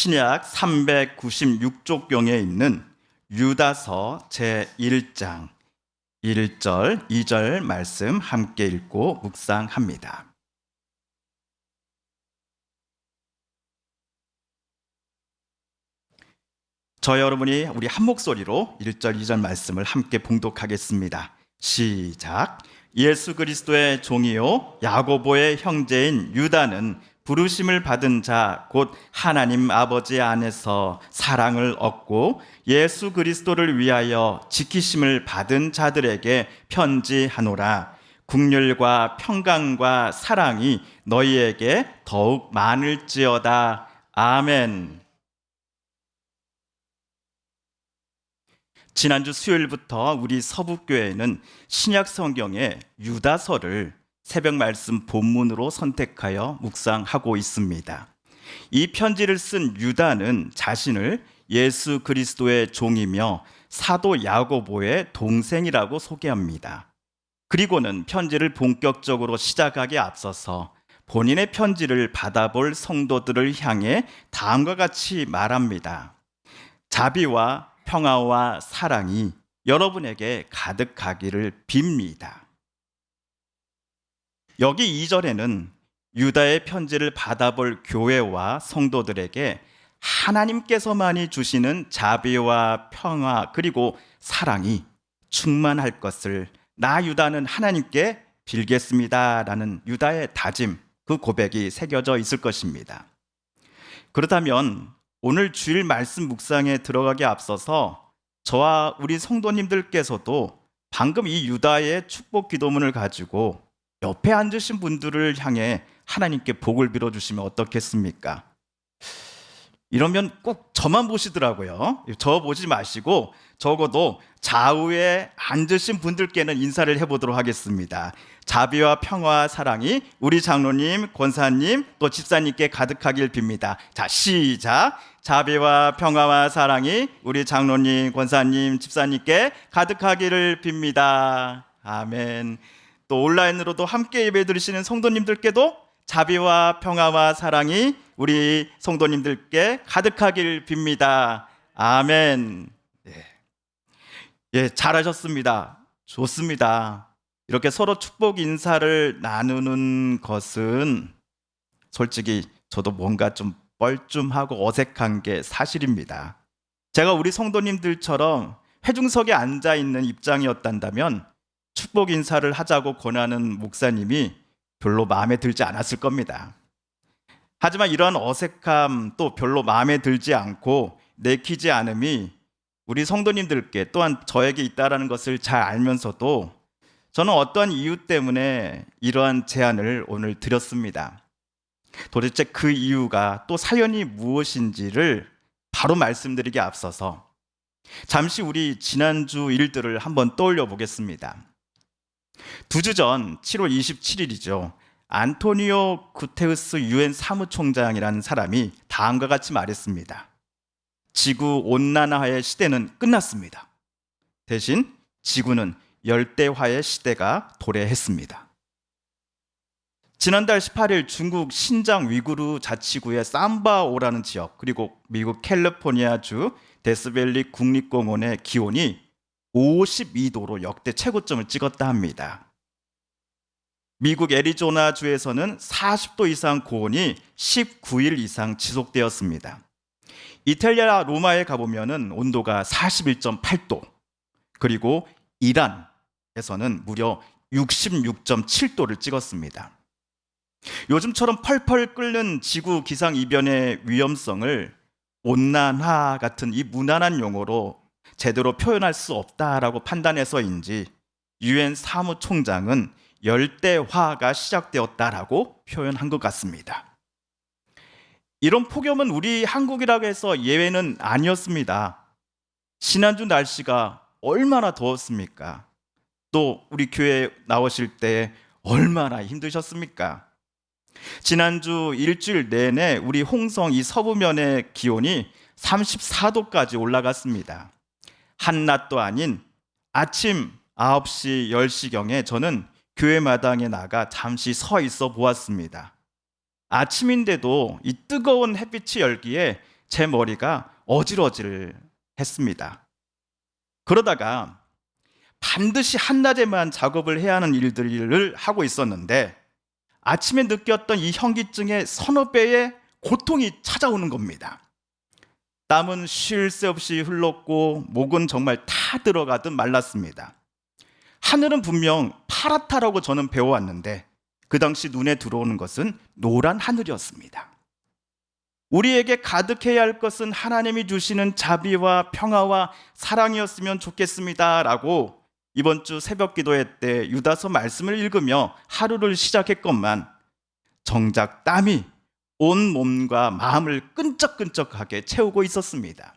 신약 396쪽경에 있는 유다서 제1장 1절, 2절 말씀 함께 읽고 묵상합니다. 저 여러분이 우리 한 목소리로 1절, 2절 말씀을 함께 봉독하겠습니다. 시작. 예수 그리스도의 종이요 야고보의 형제인 유다는 부르심을 받은 자 곧 하나님 아버지 안에서 사랑을 얻고 예수 그리스도를 위하여 지키심을 받은 자들에게 편지하노라. 긍휼과 평강과 사랑이 너희에게 더욱 많을지어다. 아멘. 지난주 수요일부터 우리 서북교회는 신약 성경의 유다서를 새벽 말씀 본문으로 선택하여 묵상하고 있습니다. 이 편지를 쓴 유다는 자신을 예수 그리스도의 종이며 사도 야고보의 동생이라고 소개합니다. 그리고는 편지를 본격적으로 시작하기에 앞서서 본인의 편지를 받아볼 성도들을 향해 다음과 같이 말합니다. 자비와 평화와 사랑이 여러분에게 가득하기를 빕니다. 여기 2절에는 유다의 편지를 받아볼 교회와 성도들에게 하나님께서만이 주시는 자비와 평화 그리고 사랑이 충만할 것을 나 유다는 하나님께 빌겠습니다 라는 유다의 다짐, 그 고백이 새겨져 있을 것입니다. 그렇다면 오늘 주일 말씀 묵상에 들어가기 앞서서 저와 우리 성도님들께서도 방금 이 유다의 축복 기도문을 가지고 옆에 앉으신 분들을 향해 하나님께 복을 빌어주시면 어떻겠습니까? 이러면 꼭 저만 보시더라고요. 저 보지 마시고 적어도 좌우에 앉으신 분들께는 인사를 해보도록 하겠습니다. 자비와 평화와 사랑이 우리 장로님, 권사님, 또 집사님께 가득하길 빕니다. 자, 시작. 자비와 평화와 사랑이 우리 장로님, 권사님, 집사님께 가득하기를 빕니다. 아멘. 또 온라인으로도 함께 예배 드리시는 성도님들께도 자비와 평화와 사랑이 우리 성도님들께 가득하길 빕니다. 아멘. 예, 잘하셨습니다. 좋습니다. 이렇게 서로 축복 인사를 나누는 것은 솔직히 저도 뭔가 좀 뻘쭘하고 어색한 게 사실입니다. 제가 우리 성도님들처럼 회중석에 앉아 있는 입장이었단다면 축복 인사를 하자고 권하는 목사님이 별로 마음에 들지 않았을 겁니다. 하지만 이러한 어색함 또 별로 마음에 들지 않고 내키지 않음이 우리 성도님들께 또한 저에게 있다는 것을 잘 알면서도 저는 어떤 이유 때문에 이러한 제안을 오늘 드렸습니다. 도대체 그 이유가 또 사연이 무엇인지를 바로 말씀드리기 앞서서 잠시 우리 지난주 일들을 한번 떠올려 보겠습니다. 2주 전 7월 27일이죠. 안토니오 구테우스 유엔 사무총장이라는 사람이 다음과 같이 말했습니다. 지구 온난화의 시대는 끝났습니다. 대신 지구는 열대화의 시대가 도래했습니다. 지난달 18일 중국 신장 위구르 자치구의 삼바오라는 지역 그리고 미국 캘리포니아주 데스밸리 국립공원의 기온이 52도로 역대 최고점을 찍었다 합니다. 미국 애리조나주에서는 40도 이상 고온이 19일 이상 지속되었습니다. 이탈리아 로마에 가보면 온도가 41.8도, 그리고 이란에서는 무려 66.7도를 찍었습니다. 요즘처럼 펄펄 끓는 지구 기상이변의 위험성을 온난화 같은 이 무난한 용어로 제대로 표현할 수 없다라고 판단해서인지 유엔 사무총장은 열대화가 시작되었다라고 표현한 것 같습니다. 이런 폭염은 우리 한국이라고 해서 예외는 아니었습니다. 지난주 날씨가 얼마나 더웠습니까? 또 우리 교회 나오실 때 얼마나 힘드셨습니까? 지난주 일주일 내내 우리 홍성 이 서부면의 기온이 34도까지 올라갔습니다. 한낮도 아닌 아침 9시, 10시경에 저는 교회 마당에 나가 잠시 서 있어 보았습니다. 아침인데도 이 뜨거운 햇빛의 열기에 제 머리가 어질어질 했습니다. 그러다가 반드시 한낮에만 작업을 해야 하는 일들을 하고 있었는데 아침에 느꼈던 이 현기증에 서너 배의 고통이 찾아오는 겁니다. 땀은 쉴 새 없이 흘렀고 목은 정말 타 들어가듯 말랐습니다. 하늘은 분명 파랗다라고 저는 배워왔는데 그 당시 눈에 들어오는 것은 노란 하늘이었습니다. 우리에게 가득해야 할 것은 하나님이 주시는 자비와 평화와 사랑이었으면 좋겠습니다 라고 이번 주 새벽 기도회 때 유다서 말씀을 읽으며 하루를 시작했건만 정작 땀이 온 몸과 마음을 끈적끈적하게 채우고 있었습니다.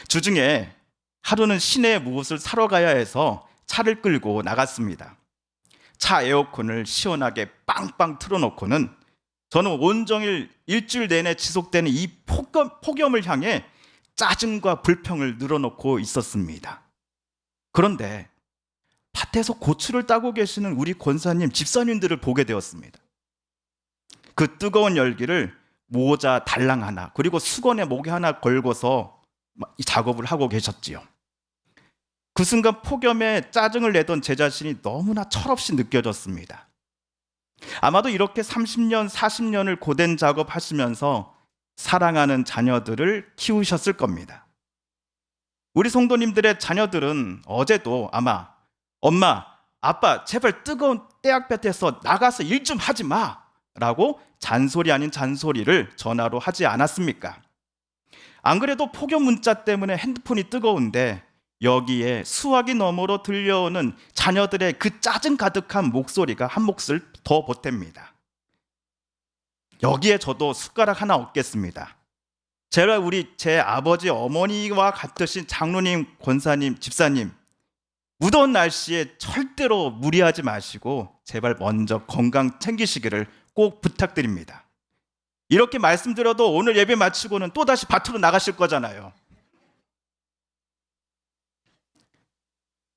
주중에 하루는 시내에 무엇을 사러 가야 해서 차를 끌고 나갔습니다. 차 에어컨을 시원하게 빵빵 틀어놓고는 저는 온종일 일주일 내내 지속되는 이 폭염을 향해 짜증과 불평을 늘어놓고 있었습니다. 그런데 밭에서 고추를 따고 계시는 우리 권사님, 집사님들을 보게 되었습니다. 그 뜨거운 열기를 모자 달랑 하나 그리고 수건에 목에 하나 걸고서 이 작업을 하고 계셨지요. 그 순간 폭염에 짜증을 내던 제 자신이 너무나 철없이 느껴졌습니다. 아마도 이렇게 30년, 40년을 고된 작업하시면서 사랑하는 자녀들을 키우셨을 겁니다. 우리 성도님들의 자녀들은 어제도 아마 엄마, 아빠 제발 뜨거운 떼약볕에서 나가서 일 좀 하지 마 라고 잔소리 아닌 잔소리를 전화로 하지 않았습니까? 안 그래도 폭염 문자 때문에 핸드폰이 뜨거운데 여기에 수화기 너머로 들려오는 자녀들의 그 짜증 가득한 목소리가 한 몫을 더 보탭니다. 여기에 저도 숟가락 하나 얹겠습니다. 제발 제 아버지 어머니와 같으신 장로님, 권사님, 집사님, 무더운 날씨에 절대로 무리하지 마시고 제발 먼저 건강 챙기시기를 꼭 부탁드립니다. 이렇게 말씀드려도 오늘 예배 마치고는 또다시 밭으로 나가실 거잖아요.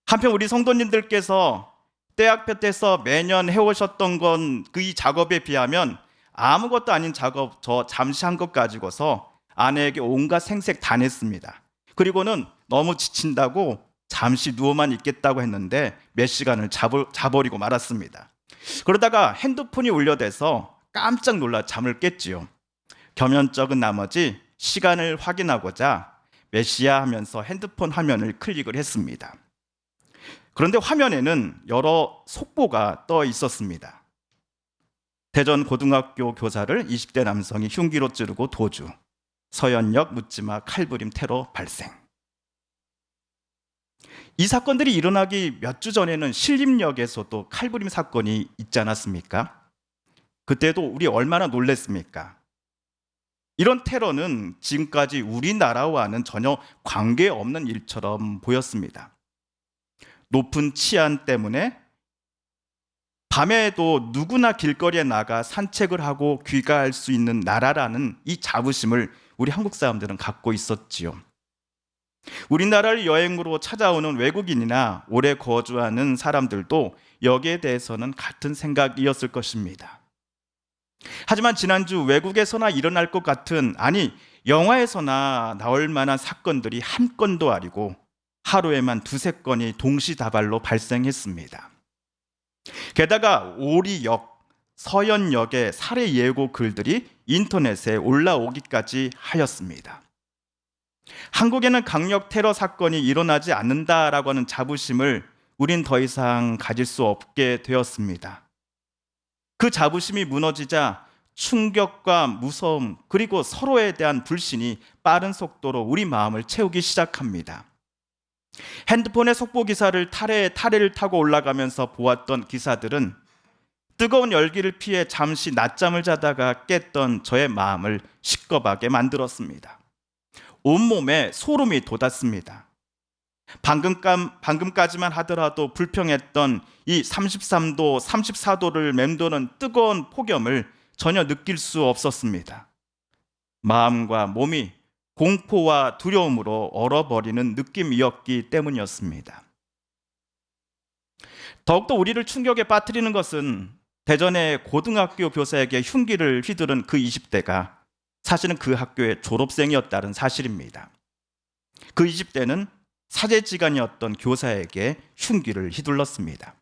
한편 우리 성도님들께서 떼약볕에서 매년 해오셨던 건 그 이 작업에 비하면 아무것도 아닌 작업 저 잠시 한 것 가지고서 아내에게 온갖 생색 다 냈습니다. 그리고는 너무 지친다고 잠시 누워만 있겠다고 했는데 몇 시간을 자버리고 말았습니다. 그러다가 핸드폰이 울려대서 깜짝 놀라 잠을 깼지요. 겸연쩍은 나머지 시간을 확인하고자 몇 시야 하면서 핸드폰 화면을 클릭을 했습니다. 그런데 화면에는 여러 속보가 떠 있었습니다. 대전 고등학교 교사를 20대 남성이 흉기로 찌르고 도주, 서현역 묻지마 칼부림 테러 발생. 이 사건들이 일어나기 몇 주 전에는 신림역에서도 칼부림 사건이 있지 않았습니까? 그때도 우리 얼마나 놀랬습니까? 이런 테러는 지금까지 우리나라와는 전혀 관계없는 일처럼 보였습니다. 높은 치안 때문에 밤에도 누구나 길거리에 나가 산책을 하고 귀가할 수 있는 나라라는 이 자부심을 우리 한국 사람들은 갖고 있었지요. 우리나라를 여행으로 찾아오는 외국인이나 오래 거주하는 사람들도 여기에 대해서는 같은 생각이었을 것입니다. 하지만 지난주 외국에서나 일어날 것 같은, 아니 영화에서나 나올 만한 사건들이 한 건도 아니고 하루에만 두세 건이 동시다발로 발생했습니다. 게다가 오리역, 서현역의 살해 예고 글들이 인터넷에 올라오기까지 하였습니다. 한국에는 강력 테러 사건이 일어나지 않는다라고 하는 자부심을 우린 더 이상 가질 수 없게 되었습니다. 그 자부심이 무너지자 충격과 무서움 그리고 서로에 대한 불신이 빠른 속도로 우리 마음을 채우기 시작합니다. 핸드폰의 속보 기사를 타래를 타고 올라가면서 보았던 기사들은 뜨거운 열기를 피해 잠시 낮잠을 자다가 깼던 저의 마음을 시겁하게 만들었습니다. 온몸에 소름이 돋았습니다. 방금까지만 하더라도 불평했던 이 33도, 34도를 맴도는 뜨거운 폭염을 전혀 느낄 수 없었습니다. 마음과 몸이 공포와 두려움으로 얼어버리는 느낌이었기 때문이었습니다. 더욱더 우리를 충격에 빠뜨리는 것은 대전의 고등학교 교사에게 흉기를 휘두른 그 20대가 사실은 그 학교의 졸업생이었다는 사실입니다. 그 20대는 사제지간이었던 교사에게 흉기를 휘둘렀습니다.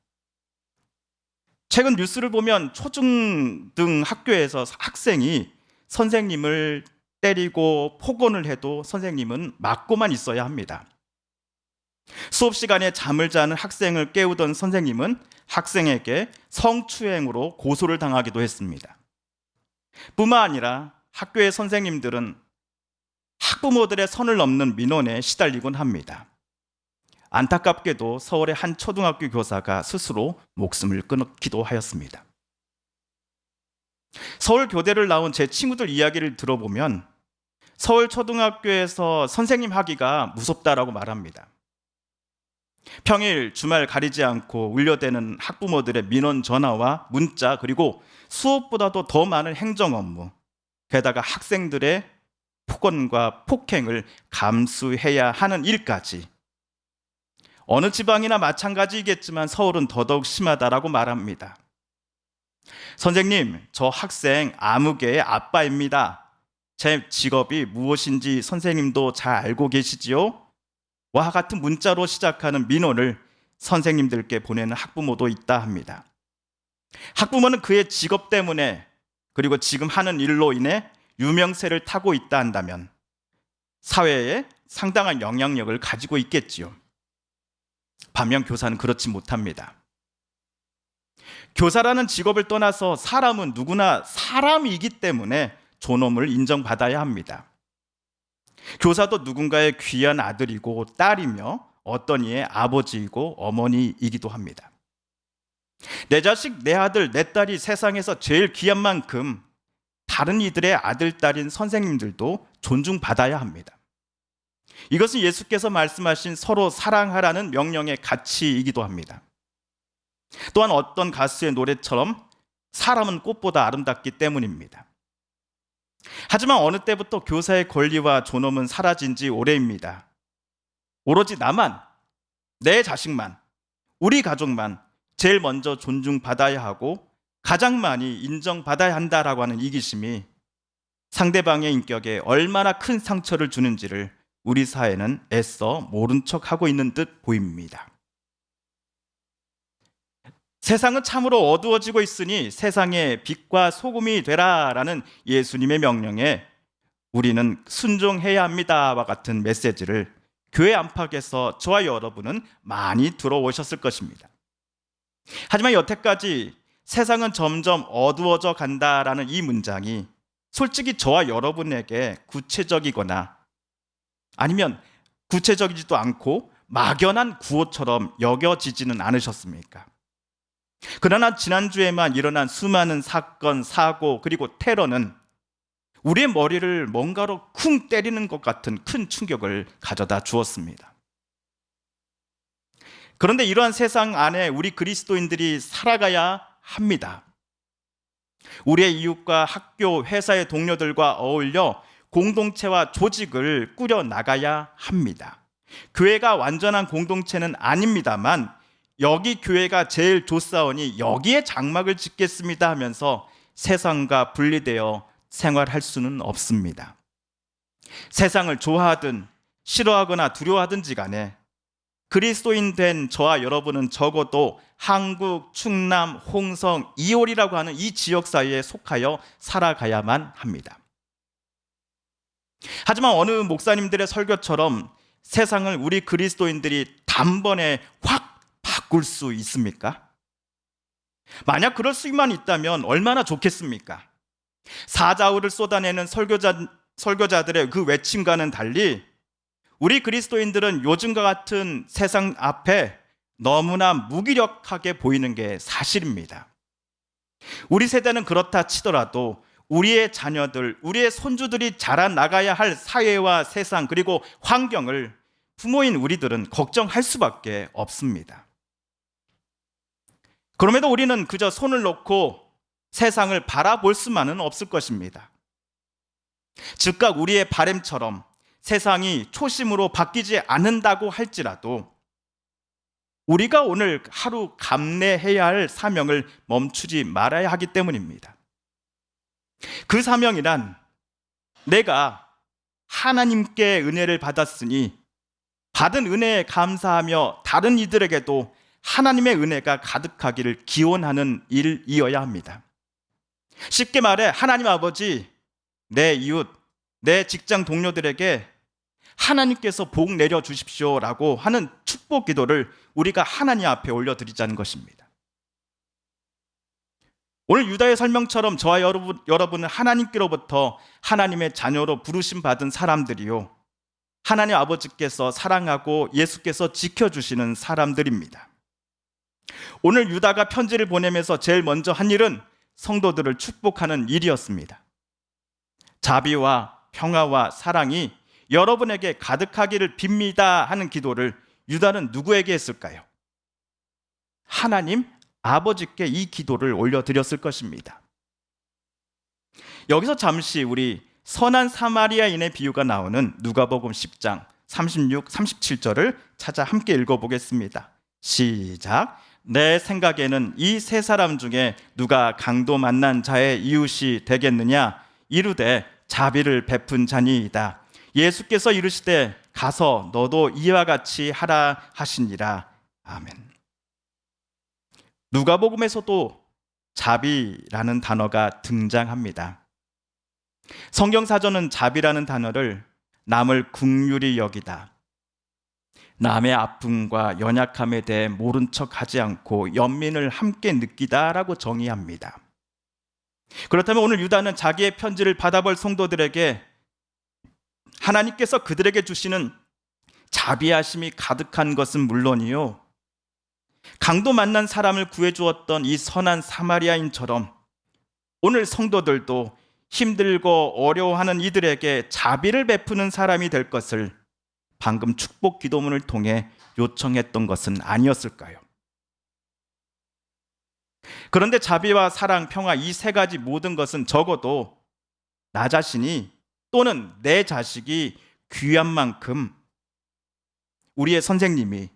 최근 뉴스를 보면 초중등 학교에서 학생이 선생님을 때리고 폭언을 해도 선생님은 맞고만 있어야 합니다. 수업 시간에 잠을 자는 학생을 깨우던 선생님은 학생에게 성추행으로 고소를 당하기도 했습니다. 뿐만 아니라 학교의 선생님들은 학부모들의 선을 넘는 민원에 시달리곤 합니다. 안타깝게도 서울의 한 초등학교 교사가 스스로 목숨을 끊기도 하였습니다. 서울 교대를 나온 제 친구들 이야기를 들어보면 서울 초등학교에서 선생님 하기가 무섭다라고 말합니다. 평일, 주말 가리지 않고 울려대는 학부모들의 민원 전화와 문자, 그리고 수업보다도 더 많은 행정 업무, 게다가 학생들의 폭언과 폭행을 감수해야 하는 일까지, 어느 지방이나 마찬가지이겠지만 서울은 더더욱 심하다라고 말합니다. 선생님, 저 학생 아무개의 아빠입니다. 제 직업이 무엇인지 선생님도 잘 알고 계시지요? 와 같은 문자로 시작하는 민원을 선생님들께 보내는 학부모도 있다 합니다. 학부모는 그의 직업 때문에, 그리고 지금 하는 일로 인해 유명세를 타고 있다 한다면 사회에 상당한 영향력을 가지고 있겠지요. 반면 교사는 그렇지 못합니다. 교사라는 직업을 떠나서 사람은 누구나 사람이기 때문에 존엄을 인정받아야 합니다. 교사도 누군가의 귀한 아들이고 딸이며 어떤 이의 아버지이고 어머니이기도 합니다. 내 자식, 내 아들, 내 딸이 세상에서 제일 귀한 만큼 다른 이들의 아들, 딸인 선생님들도 존중받아야 합니다. 이것은 예수께서 말씀하신 서로 사랑하라는 명령의 가치이기도 합니다. 또한 어떤 가수의 노래처럼 사람은 꽃보다 아름답기 때문입니다. 하지만 어느 때부터 교사의 권리와 존엄은 사라진 지 오래입니다. 오로지 나만, 내 자식만, 우리 가족만 제일 먼저 존중받아야 하고 가장 많이 인정받아야 한다라고 하는 이기심이 상대방의 인격에 얼마나 큰 상처를 주는지를 우리 사회는 애써 모른 척하고 있는 듯 보입니다. 세상은 참으로 어두워지고 있으니 세상의 빛과 소금이 되라라는 예수님의 명령에 우리는 순종해야 합니다와 같은 메시지를 교회 안팎에서 저와 여러분은 많이 들어오셨을 것입니다. 하지만 여태까지 세상은 점점 어두워져 간다라는 이 문장이 솔직히 저와 여러분에게 구체적이거나 아니면 구체적이지도 않고 막연한 구호처럼 여겨지지는 않으셨습니까? 그러나 지난주에만 일어난 수많은 사건, 사고, 그리고 테러는 우리의 머리를 뭔가로 쿵 때리는 것 같은 큰 충격을 가져다 주었습니다. 그런데 이러한 세상 안에 우리 그리스도인들이 살아가야 합니다. 우리의 이웃과 학교, 회사의 동료들과 어울려 공동체와 조직을 꾸려 나가야 합니다. 교회가 완전한 공동체는 아닙니다만 여기 교회가 제일 좋사오니 여기에 장막을 짓겠습니다 하면서 세상과 분리되어 생활할 수는 없습니다. 세상을 좋아하든 싫어하거나 두려워하든지 간에 그리스도인 된 저와 여러분은 적어도 한국, 충남, 홍성, 이홀이라고 하는 이 지역 사이에 속하여 살아가야만 합니다. 하지만 어느 목사님들의 설교처럼 세상을 우리 그리스도인들이 단번에 확 바꿀 수 있습니까? 만약 그럴 수만 있다면 얼마나 좋겠습니까? 사자우를 쏟아내는 설교자들의 그 외침과는 달리 우리 그리스도인들은 요즘과 같은 세상 앞에 너무나 무기력하게 보이는 게 사실입니다. 우리 세대는 그렇다 치더라도 우리의 자녀들, 우리의 손주들이 자라나가야 할 사회와 세상 그리고 환경을 부모인 우리들은 걱정할 수밖에 없습니다. 그럼에도 우리는 그저 손을 놓고 세상을 바라볼 수만은 없을 것입니다. 즉각 우리의 바램처럼 세상이 초심으로 바뀌지 않는다고 할지라도 우리가 오늘 하루 감내해야 할 사명을 멈추지 말아야 하기 때문입니다. 그 사명이란 내가 하나님께 은혜를 받았으니 받은 은혜에 감사하며 다른 이들에게도 하나님의 은혜가 가득하기를 기원하는 일이어야 합니다. 쉽게 말해 하나님 아버지, 내 이웃, 내 직장 동료들에게 하나님께서 복 내려 주십시오라고 하는 축복 기도를 우리가 하나님 앞에 올려드리자는 것입니다. 오늘 유다의 설명처럼 저와 여러분은 하나님께로부터 하나님의 자녀로 부르심 받은 사람들이요, 하나님 아버지께서 사랑하고 예수께서 지켜주시는 사람들입니다. 오늘 유다가 편지를 보내면서 제일 먼저 한 일은 성도들을 축복하는 일이었습니다. 자비와 평화와 사랑이 여러분에게 가득하기를 빕니다 하는 기도를 유다는 누구에게 했을까요? 하나님 아버지께 이 기도를 올려드렸을 것입니다. 여기서 잠시 우리 선한 사마리아인의 비유가 나오는 누가복음 10장 36, 37절을 찾아 함께 읽어보겠습니다. 시작. 내 생각에는 이 세 사람 중에 누가 강도 만난 자의 이웃이 되겠느냐? 이르되 자비를 베푼 자니이다. 예수께서 이르시되 가서 너도 이와 같이 하라 하시니라. 아멘. 누가복음에서도 자비라는 단어가 등장합니다. 성경사전은 자비라는 단어를 남을 긍휼히 여기다, 남의 아픔과 연약함에 대해 모른 척하지 않고 연민을 함께 느끼다라고 정의합니다. 그렇다면 오늘 유다는 자기의 편지를 받아볼 성도들에게 하나님께서 그들에게 주시는 자비하심이 가득한 것은 물론이요, 강도 만난 사람을 구해주었던 이 선한 사마리아인처럼 오늘 성도들도 힘들고 어려워하는 이들에게 자비를 베푸는 사람이 될 것을 방금 축복 기도문을 통해 요청했던 것은 아니었을까요? 그런데 자비와 사랑, 평화 이 세 가지 모든 것은 적어도 나 자신이 또는 내 자식이 귀한 만큼 우리의 선생님이,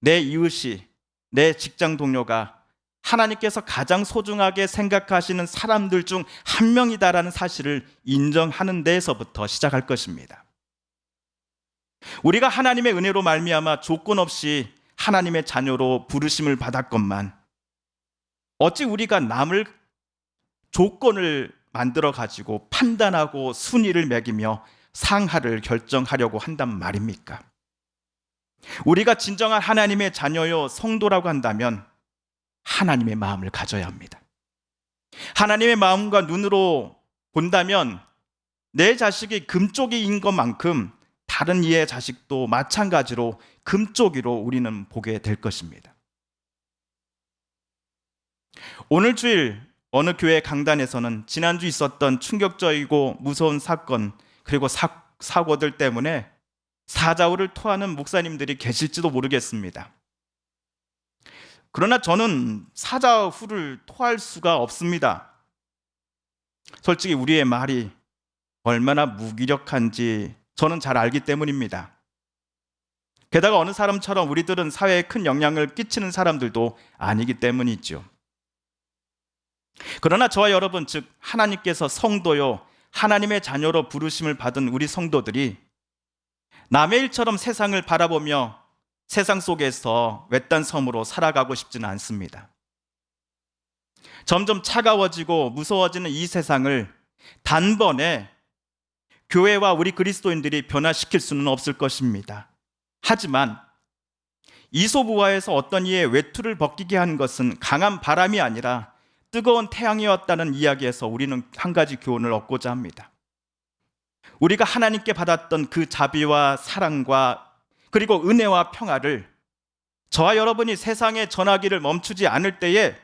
내 이웃이, 내 직장 동료가 하나님께서 가장 소중하게 생각하시는 사람들 중 한 명이다라는 사실을 인정하는 데에서부터 시작할 것입니다. 우리가 하나님의 은혜로 말미암아 조건 없이 하나님의 자녀로 부르심을 받았건만 어찌 우리가 남을 조건을 만들어 가지고 판단하고 순위를 매기며 상하를 결정하려고 한단 말입니까? 우리가 진정한 하나님의 자녀요 성도라고 한다면 하나님의 마음을 가져야 합니다. 하나님의 마음과 눈으로 본다면 내 자식이 금쪽이인 것만큼 다른 이의 자식도 마찬가지로 금쪽이로 우리는 보게 될 것입니다. 오늘 주일 어느 교회 강단에서는 지난주 있었던 충격적이고 무서운 사건 그리고 사고들 때문에 사자후를 토하는 목사님들이 계실지도 모르겠습니다. 그러나 저는 사자후를 토할 수가 없습니다. 솔직히 우리의 말이 얼마나 무기력한지 저는 잘 알기 때문입니다. 게다가 어느 사람처럼 우리들은 사회에 큰 영향을 끼치는 사람들도 아니기 때문이죠. 그러나 저와 여러분, 즉 하나님께서 성도요 하나님의 자녀로 부르심을 받은 우리 성도들이 남의 일처럼 세상을 바라보며 세상 속에서 외딴 섬으로 살아가고 싶지는 않습니다. 점점 차가워지고 무서워지는 이 세상을 단번에 교회와 우리 그리스도인들이 변화시킬 수는 없을 것입니다. 하지만 이솝우화에서 어떤 이의 외투를 벗기게 한 것은 강한 바람이 아니라 뜨거운 태양이었다는 이야기에서 우리는 한 가지 교훈을 얻고자 합니다. 우리가 하나님께 받았던 그 자비와 사랑과 그리고 은혜와 평화를 저와 여러분이 세상에 전하기를 멈추지 않을 때에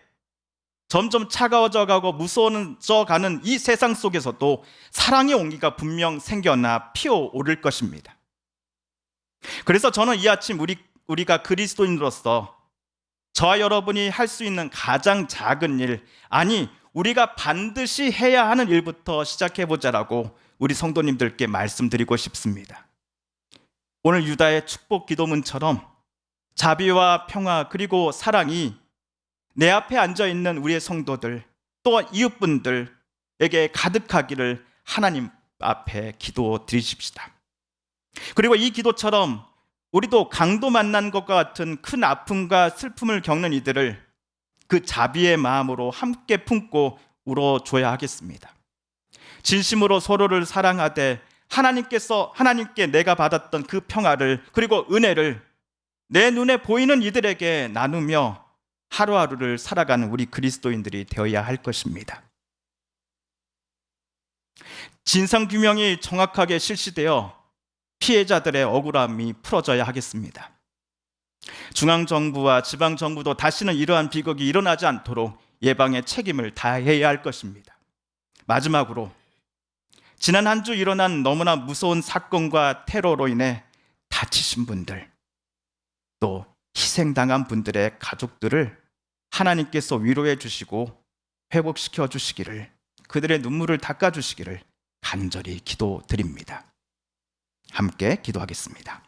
점점 차가워져 가고 무서워져 가는 이 세상 속에서도 사랑의 온기가 분명 생겨나 피어오를 것입니다. 그래서 저는 이 아침 우리가 그리스도인으로서 저와 여러분이 할 수 있는 가장 작은 일, 아니 우리가 반드시 해야 하는 일부터 시작해보자라고 우리 성도님들께 말씀드리고 싶습니다. 오늘 유다의 축복 기도문처럼 자비와 평화 그리고 사랑이 내 앞에 앉아있는 우리의 성도들 또 이웃분들에게 가득하기를 하나님 앞에 기도 드리십시다. 그리고 이 기도처럼 우리도 강도 만난 것과 같은 큰 아픔과 슬픔을 겪는 이들을 그 자비의 마음으로 함께 품고 울어줘야 하겠습니다. 진심으로 서로를 사랑하되 하나님께 내가 받았던 그 평화를 그리고 은혜를 내 눈에 보이는 이들에게 나누며 하루하루를 살아가는 우리 그리스도인들이 되어야 할 것입니다. 진상규명이 정확하게 실시되어 피해자들의 억울함이 풀어져야 하겠습니다. 중앙정부와 지방정부도 다시는 이러한 비극이 일어나지 않도록 예방의 책임을 다해야 할 것입니다. 마지막으로 지난 한 주 일어난 너무나 무서운 사건과 테러로 인해 다치신 분들, 또 희생당한 분들의 가족들을 하나님께서 위로해 주시고 회복시켜 주시기를, 그들의 눈물을 닦아 주시기를 간절히 기도드립니다. 함께 기도하겠습니다.